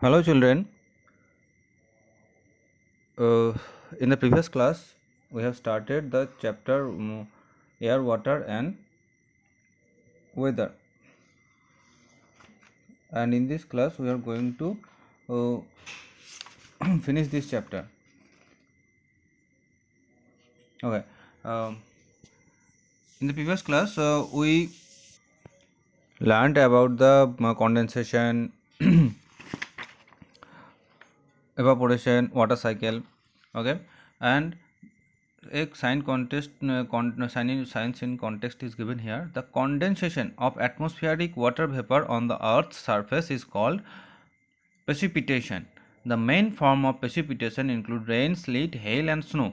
Hello, children. In the previous class, we have started the chapter air, water, and weather. And in this class, we are going to finish this chapter. Okay. Um, in the previous class, we learned about the condensation, evaporation, water cycle. Okay, and a science in context is given here. The condensation of atmospheric water vapor on the earth's surface is called precipitation. The main form of precipitation include rain, sleet, hail and snow.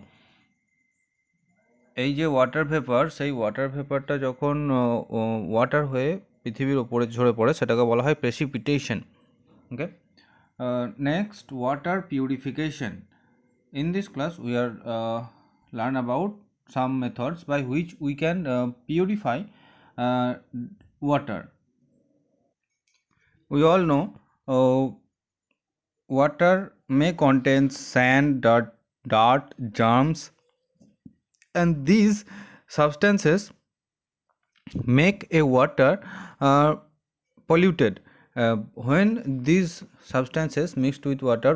এই যে water vapour, সেই water ভেপারটা যখন water হয়ে পৃথিবীর ওপরে ঝরে পড়ে সেটাকে বলা হয় precipitation. Okay, next water purification. In this class, we are learn about some methods by which we can purify uh, water. We all know water may contain sand, dirt, germs, and these substances make a water polluted. When these substances mixed with water,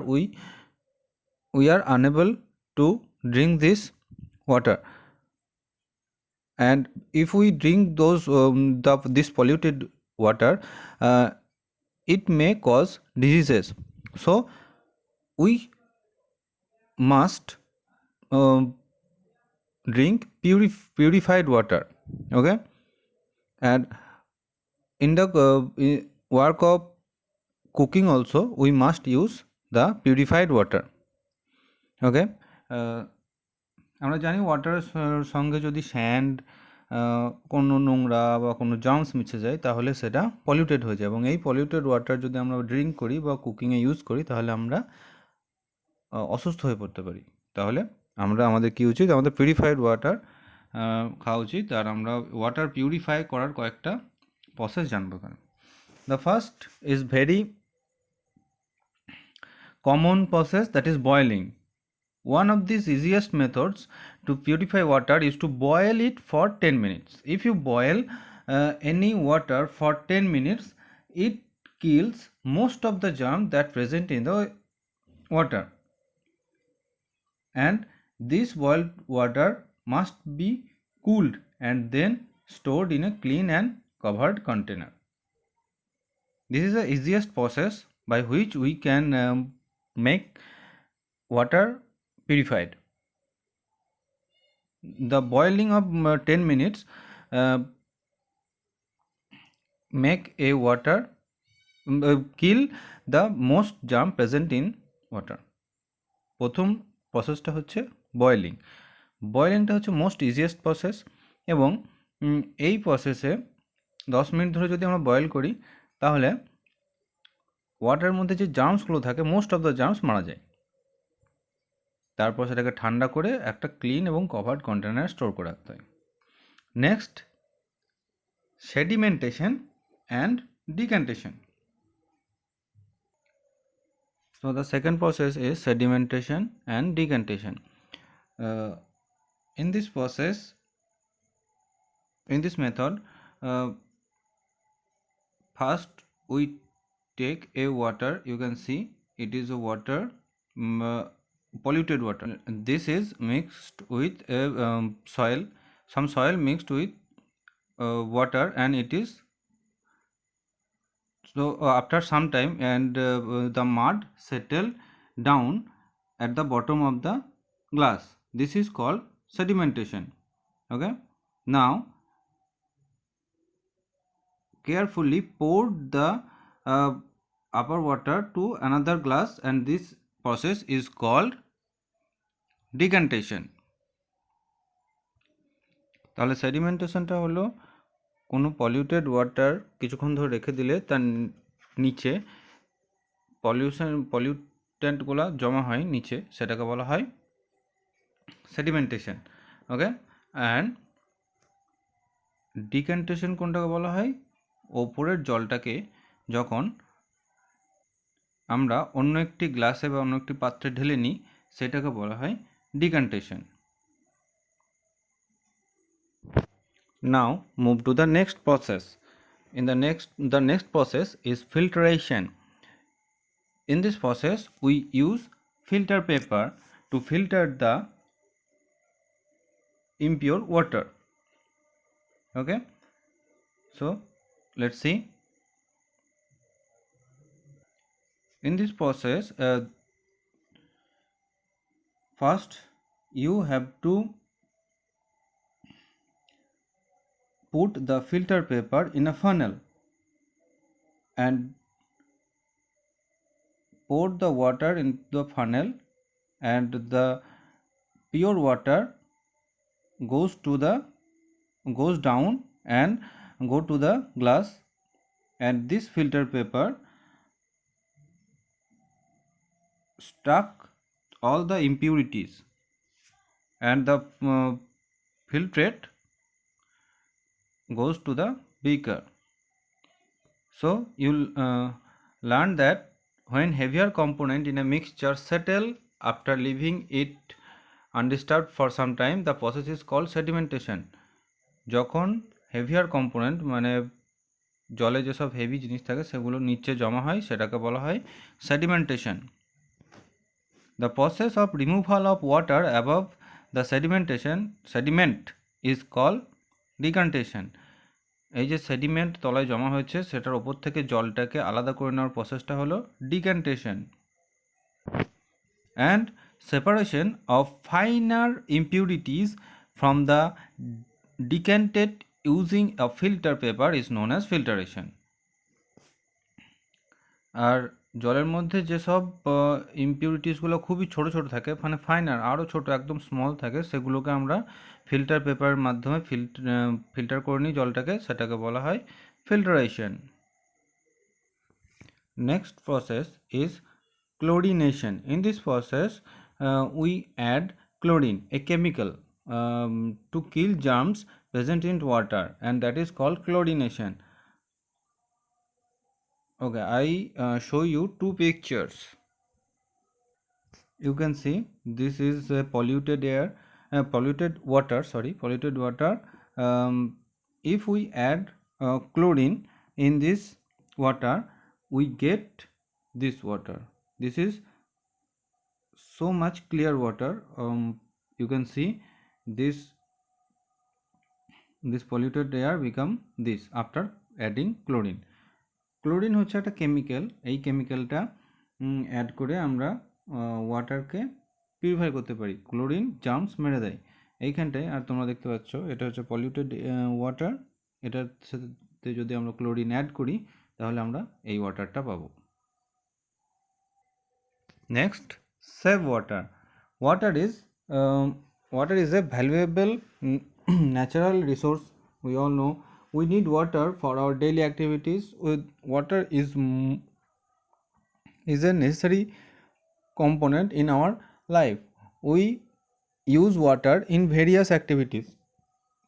we are unable to drink this water, and if we drink this polluted water, uh, it may cause diseases. So we must um, drink purified water. Okay, and in the work of cooking also we must use the purified water. Okay, আমরা জানি ওয়াটারের সঙ্গে যদি sand, কোনো নোংরা বা কোনো germs মিশে যায় তাহলে সেটা পলিউটেড হয়ে যায়, এবং এই পলিউটেড ওয়াটার যদি আমরা ড্রিঙ্ক করি বা কুকিংয়ে ইউজ করি তাহলে আমরা অসুস্থ হয়ে পড়তে পারি। তাহলে আমাদের কী উচিত, আমাদের পিউরিফাইড ওয়াটার খাওয়া উচিত। আর আমরা ওয়াটার পিউরিফাই করার কয়েকটা প্রসেস জানবো এখানে। The first is very common process, that is boiling. One of these easiest methods to purify water is to boil it for 10 minutes. If you boil any water for 10 minutes, it kills most of the germs that present in the water. And this boiled water must be cooled and then stored in a clean and covered container. This is the easiest process by which we can make water purified. The boiling of 10 minutes make a water kill the most germ present in water. প্রথম প্রসেসটা হচ্ছে boiling. বয়েলিংটা হচ্ছে most easiest process, এবং এই প্রসেসে 10 minute ধরে যদি আমরা বয়েল করি তাহলে ওয়াটারের মধ্যে যে জার্মসগুলো থাকে মোস্ট অফ দ্য জার্মস মারা যায়। তারপর সেটাকে ঠান্ডা করে একটা ক্লিন এবং কভার্ড কন্টেনারে স্টোর করে রাখতে হয়। Next, sedimentation and decantation. So the second process is sedimentation and decantation. In this process, in this method, first we take a water. You can see it is a water, polluted water. This is mixed with a soil, some soil mixed with water, and it is so after some time, and the mud settle down at the bottom of the glass. This is called sedimentation. Okay, now carefully pour the upper water to another glass, and this process is called decantation. তাহলে সেডিমেন্টেশনটা হলো কোনো polluted water কিছুক্ষণ ধরে রেখে দিলে তার নিচে পলিউটেন্টগুলো জমা হয় নিচে, সেটাকে বলা হয় সেডিমেন্টেশন। ওকে, অ্যান্ড ডিক্যান্টেশন কোনটাকে বলা হয়, ওপরের জলটাকে যখন আমরা অন্য একটি গ্লাসে বা অন্য একটি পাত্রে ঢেলে নিই সেটাকে বলা হয় ডিকান্টেশন। Now move to the next process. The next process is filtration. In this process we use filter paper to filter the impure water. Okay, so let's see. In this process, first you have to put the filter paper in a funnel and pour the water in the funnel, and the pure water goes down and go to the glass, and this filter paper stuck all the impurities, and the filtrate goes to the beaker. So you'll learn that when heavier component in a mixture settle after leaving it undisturbed for some time, the process is called sedimentation. যখন heavier component মানে জলে যেসব heavy জিনিস থাকে সেগুলো নিচে জমা হয় সেটাকে বলা হয় sedimentation. The process of removal of water above the sediment is called decantation. এই যে সেডিমেন্ট তলায় জমা হয়েছে সেটার ওপর থেকে জলটাকে আলাদা করে নেওয়ার প্রসেসটা হলো decantation. And separation of finer impurities from the decanted using a filter paper is known as filtration. আর জলের মধ্যে যেসব ইম্পিউরিটিসগুলো খুবই ছোট ছোট থাকে, মানে ফাইনার আরও ছোট একদম স্মল থাকে, সেগুলোকে আমরা ফিল্টার পেপারের মাধ্যমে ফিল্টার করে নিই জলটাকে, সেটাকে বলা হয় filtration. Next process is chlorination. In this process we add chlorine, a chemical, to kill germs present in water, and that is called chlorination. Okay, I show you two pictures. You can see this is polluted air, polluted water. If we add chlorine in this water, we get this water. This is so much clear water. You can see this polluted air become this after adding chlorine. Chlorine হচ্ছে একটা chemical, এই কেমিক্যালটা add করে আমরা ওয়াটারকে purify করতে পারি। Chlorine germs মেরে দেয় এইখানটায়। আর তোমরা দেখতে পাচ্ছ এটা হচ্ছে পলিউটেড ওয়াটার, এটার সাথে যদি আমরা ক্লোরিন অ্যাড করি তাহলে আমরা এই ওয়াটারটা পাবো। Next, save water. Water is a valuable natural resource. We all know we need water for our daily activities. Water is a necessary component in our life. We use water in various activities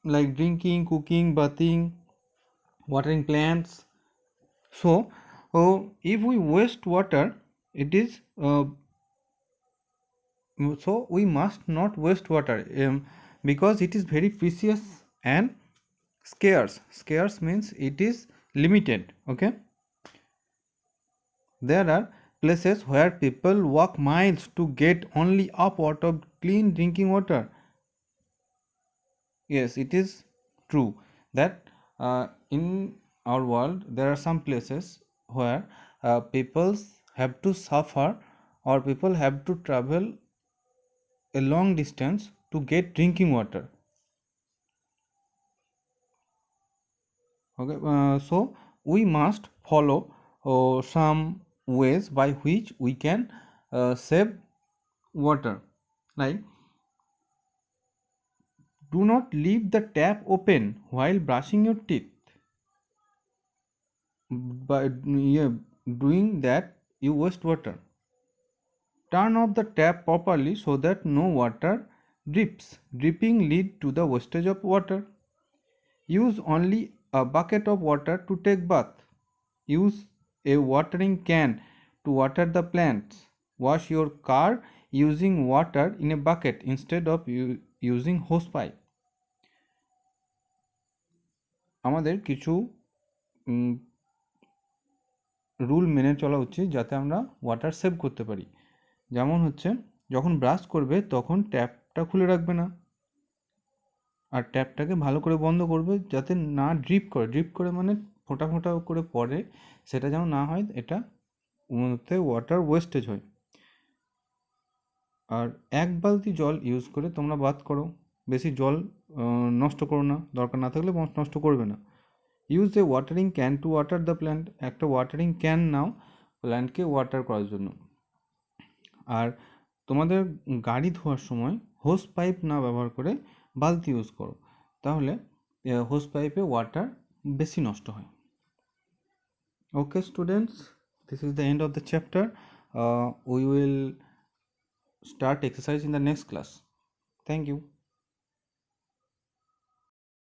like drinking, cooking, bathing, watering plants. So if we waste water, it is so we must not waste water, because it is very precious and scarce means it is limited. Okay, there are places where people walk miles to get only a pot of clean drinking water. Yes, it is true that in our world there are some places where people have to suffer, or people have to travel a long distance to get drinking water. Okay, so we must follow some ways by which we can save water. Like, do not leave the tap open while brushing your teeth. By doing that you waste water. Turn off the tap properly so that no water drips. Dripping lead to the wastage of water. Use only a bucket of water to take bath. Use a watering can to water the plants. Wash your car using water in a bucket instead of using hose pipe. আমাদের কিছু rule মেনে চলা উচিত যাতে আমরা water save করতে পারি। যেমন হচ্ছে, যখন ব্রাশ করবে তখন ট্যাপটা খুলে রাখবে না, আর ট্যাপটাকে ভালো করে বন্ধ করবে যাতে না ড্রিপ করে মানে ফোঁটা ফোঁটা করে পড়ে, সেটা যেন না হয়, এটা ওতে ওয়াটার ওয়েস্টেজ হয়। আর 1 বালতি জল ইউজ করে তোমরা বাথ করো, বেশি জল নষ্ট করো না, দরকার না থাকলে নষ্ট করবে না। Use a watering can to water the plant, একটা ওয়াটারিং ক্যান নাও প্ল্যান্টকে ওয়াটার করার জন্য। আর তোমাদের গাড়ি ধোয়ার সময় হোস পাইপ না ব্যবহার করে বালতি ইউজ করো, তাহলে হোস পাইপে ওয়াটার বেশি নষ্ট হয়। Okay students, this is the end of the chapter. We will start exercise in the next class. Thank you.